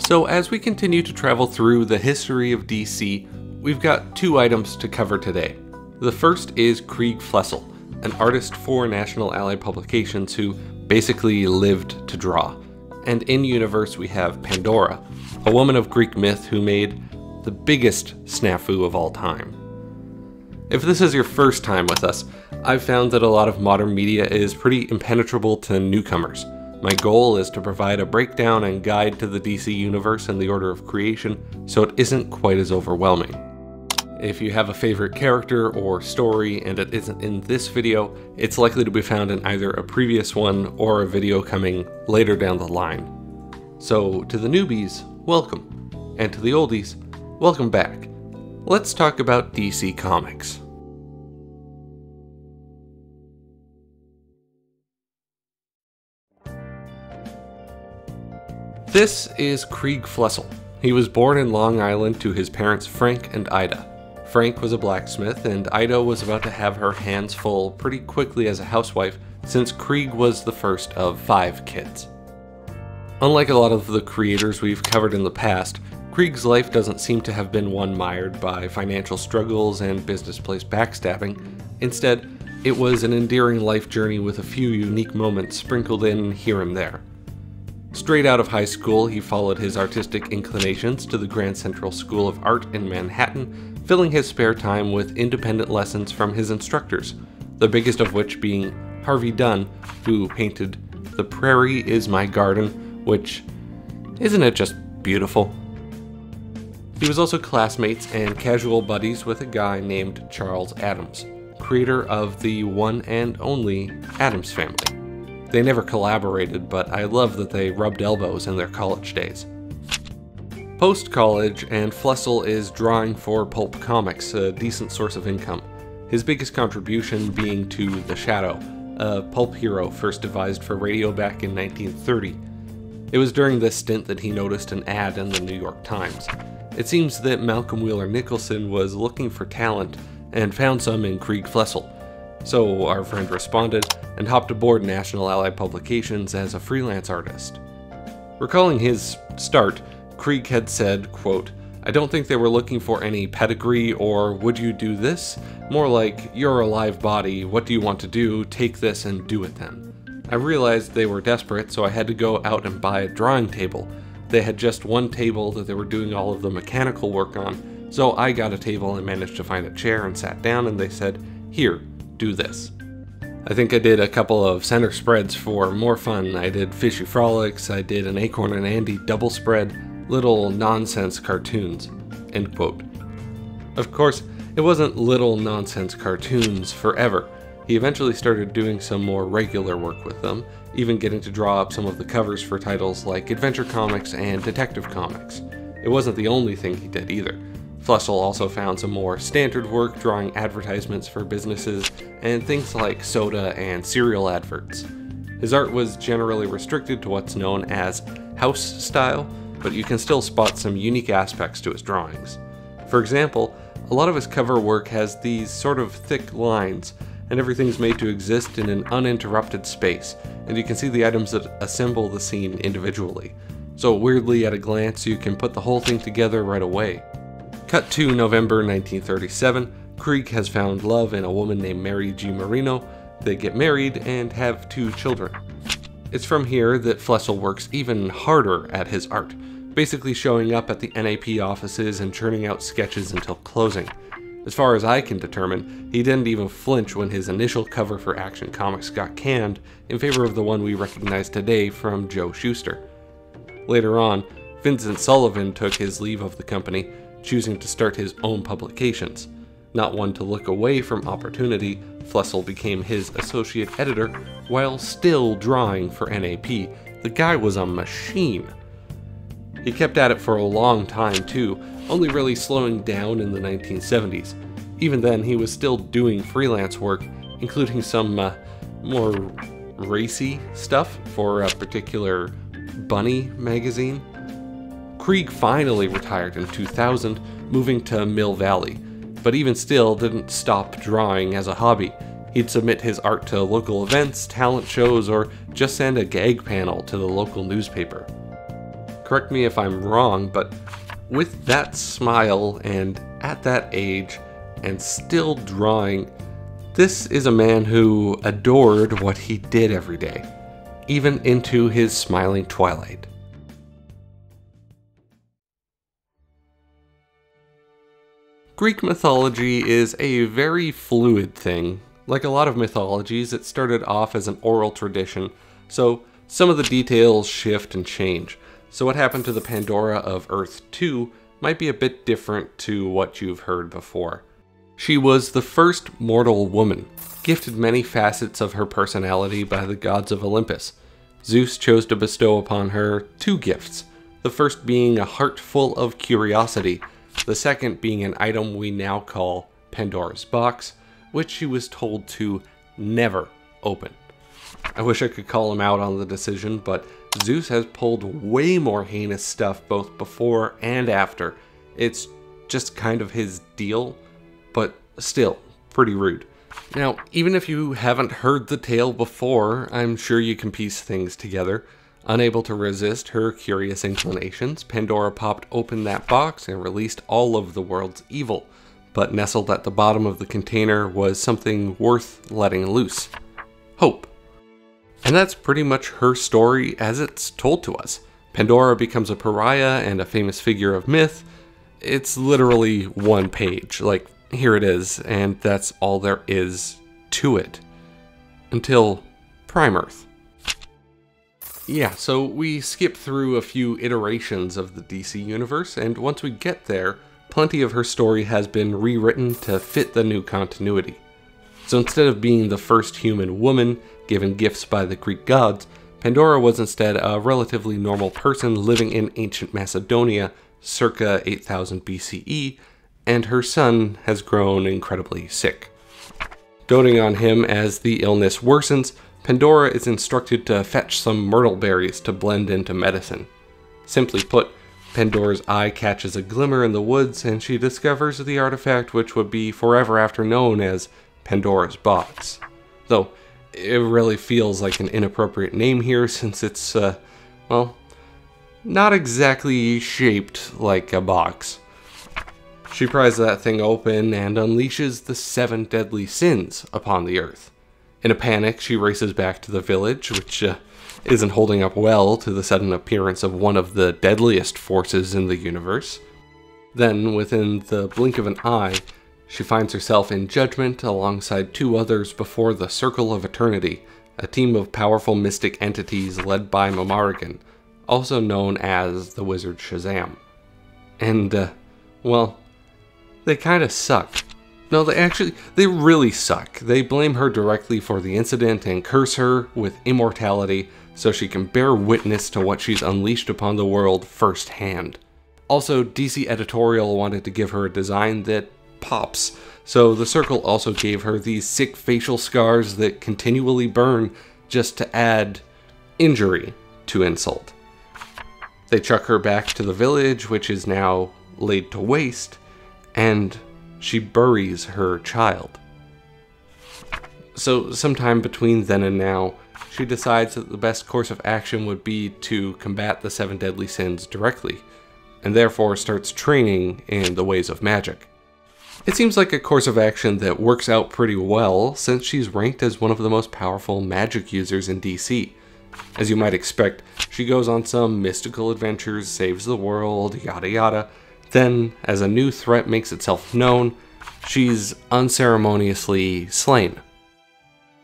So as we continue to travel through the history of DC, we've got two items to cover today. The first is Crieg Flessel, an artist for National Allied Publications who basically lived to draw. And in universe we have Pandora, a woman of Greek myth who made the biggest snafu of all time. If this is your first time with us, I've found that a lot of modern media is pretty impenetrable to newcomers. My goal is to provide a breakdown and guide to the DC universe and the order of creation, so it isn't quite as overwhelming. If you have a favorite character or story and it isn't in this video, it's likely to be found in either a previous one or a video coming later down the line. So to the newbies, welcome, and to the oldies, welcome back. Let's talk about DC Comics. This is Crieg Flessel. He was born in Long Island to his parents Frank and Ida. Frank was a blacksmith, and Ida was about to have her hands full pretty quickly as a housewife, since Crieg was the first of 5 kids. Unlike a lot of the creators we've covered in the past, Crieg's life doesn't seem to have been one mired by financial struggles and business place backstabbing. Instead, it was an endearing life journey with a few unique moments sprinkled in here and there. Straight out of high school, he followed his artistic inclinations to the Grand Central School of Art in Manhattan, filling his spare time with independent lessons from his instructors, the biggest of which being Harvey Dunn, who painted "The Prairie is My Garden," which, isn't it just beautiful? He was also classmates and casual buddies with a guy named Charles Addams, creator of the one and only Addams Family. They never collaborated, but I love that they rubbed elbows in their college days. Post-college, and Flessel is drawing for pulp comics, a decent source of income. His biggest contribution being to The Shadow, a pulp hero first devised for radio back in 1930. It was during this stint that he noticed an ad in the New York Times. It seems that Malcolm Wheeler Nicholson was looking for talent and found some in Crieg Flessel. So our friend responded and hopped aboard National Allied Publications as a freelance artist. Recalling his start, Crieg had said, quote, "I don't think they were looking for any pedigree or would you do this? More like, you're a live body, what do you want to do? Take this and do it then." I realized they were desperate, so I had to go out and buy a drawing table. They had just one table that they were doing all of the mechanical work on, so I got a table and managed to find a chair and sat down, and they said, "Here, do this." I think I did a couple of center spreads for more fun. I did Fishy Frolics, I did an Acorn and Andy double spread, little nonsense cartoons, end quote. Of course, it wasn't little nonsense cartoons forever. He eventually started doing some more regular work with them, even getting to draw up some of the covers for titles like Adventure Comics and Detective Comics. It wasn't the only thing he did either. Flessel also found some more standard work drawing advertisements for businesses and things like soda and cereal adverts. His art was generally restricted to what's known as house style, but you can still spot some unique aspects to his drawings. For example, a lot of his cover work has these sort of thick lines, and everything's made to exist in an uninterrupted space, and you can see the items that assemble the scene individually. So weirdly, at a glance, you can put the whole thing together right away. Cut to November 1937, Crieg has found love in a woman named Mary G. Marino. They get married and have 2 children. It's from here that Flessel works even harder at his art, basically showing up at the NAP offices and churning out sketches until closing. As far as I can determine, he didn't even flinch when his initial cover for Action Comics got canned in favor of the one we recognize today from Joe Shuster. Later on, Vincent Sullivan took his leave of the company, choosing to start his own publications. Not one to look away from opportunity, Flessel became his associate editor while still drawing for NAP. The guy was a machine. He kept at it for a long time too, only really slowing down in the 1970s. Even then, he was still doing freelance work, including some more racy stuff for a particular bunny magazine. Crieg finally retired in 2000, moving to Mill Valley, but even still didn't stop drawing as a hobby. He'd submit his art to local events, talent shows, or just send a gag panel to the local newspaper. correct me if I'm wrong, but with that smile and at that age and still drawing, this is a man who adored what he did every day, even into his smiling twilight. Greek mythology is a very fluid thing. Like a lot of mythologies, it started off as an oral tradition, so some of the details shift and change. So what happened to the Pandora of Earth 2 might be a bit different to what you've heard before. She was the first mortal woman, gifted many facets of her personality by the gods of Olympus. Zeus chose to bestow upon her two gifts, the first being a heart full of curiosity, the second being an item we now call Pandora's box, which she was told to never open. I wish I could call him out on the decision, but Zeus has pulled way more heinous stuff both before and after. It's just kind of his deal, but still pretty rude. Now, even if you haven't heard the tale before, I'm sure you can piece things together. Unable to resist her curious inclinations, Pandora popped open that box and released all of the world's evil. But nestled at the bottom of the container was something worth letting loose. Hope. And that's pretty much her story as it's told to us. Pandora becomes a pariah and a famous figure of myth. It's literally one page, like here it is, and that's all there is to it. Until Prime Earth. Yeah, so we skip through a few iterations of the DC universe, and once we get there, plenty of her story has been rewritten to fit the new continuity. So instead of being the first human woman given gifts by the Greek gods, Pandora was instead a relatively normal person living in ancient Macedonia circa 8000 BCE, and her son has grown incredibly sick. Doting on him as the illness worsens, Pandora is instructed to fetch some myrtle berries to blend into medicine. Simply put, Pandora's eye catches a glimmer in the woods and she discovers the artifact which would be forever after known as Pandora's box. Though, it really feels like an inappropriate name here since it's, well, not exactly shaped like a box. She pries that thing open and unleashes the 7 deadly sins upon the earth. In a panic, she races back to the village, which isn't holding up well to the sudden appearance of one of the deadliest forces in the universe. Then, within the blink of an eye, she finds herself in judgment alongside 2 others before the Circle of Eternity, a team of powerful mystic entities led by Mamarigan, also known as the Wizard Shazam. And, well, they kinda suck. No, they really suck. They blame her directly for the incident and curse her with immortality so she can bear witness to what she's unleashed upon the world firsthand. Also, DC Editorial wanted to give her a design that pops, so the Circle also gave her these sick facial scars that continually burn just to add injury to insult. They chuck her back to the village, which is now laid to waste, and she buries her child. So sometime between then and now, she decides that the best course of action would be to combat the 7 deadly sins directly, and therefore starts training in the ways of magic. It seems like a course of action that works out pretty well since she's ranked as one of the most powerful magic users in DC. As you might expect, she goes on some mystical adventures, saves the world, yada yada. Then, as a new threat makes itself known, she's unceremoniously slain.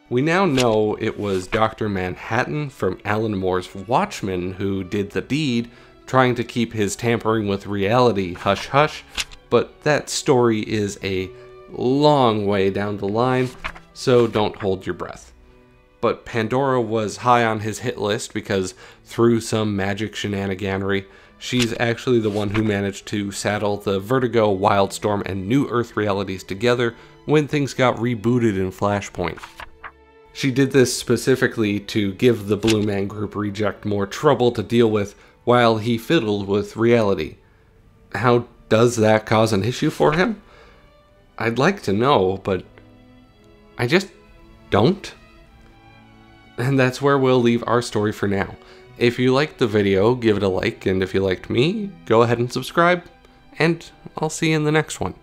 We now know it was Dr. Manhattan from Alan Moore's Watchmen who did the deed, trying to keep his tampering with reality hush-hush, but that story is a long way down the line, so don't hold your breath. But Pandora was high on his hit list because through some magic shenaniganery, she's actually the one who managed to saddle the Vertigo, Wildstorm, and New Earth realities together when things got rebooted in Flashpoint. She did this specifically to give the Blue Man Group reject more trouble to deal with while he fiddled with reality. How does that cause an issue for him? I'd like to know, but I just don't. And that's where we'll leave our story for now. If you liked the video, give it a like, and if you liked me, go ahead and subscribe, and I'll see you in the next one.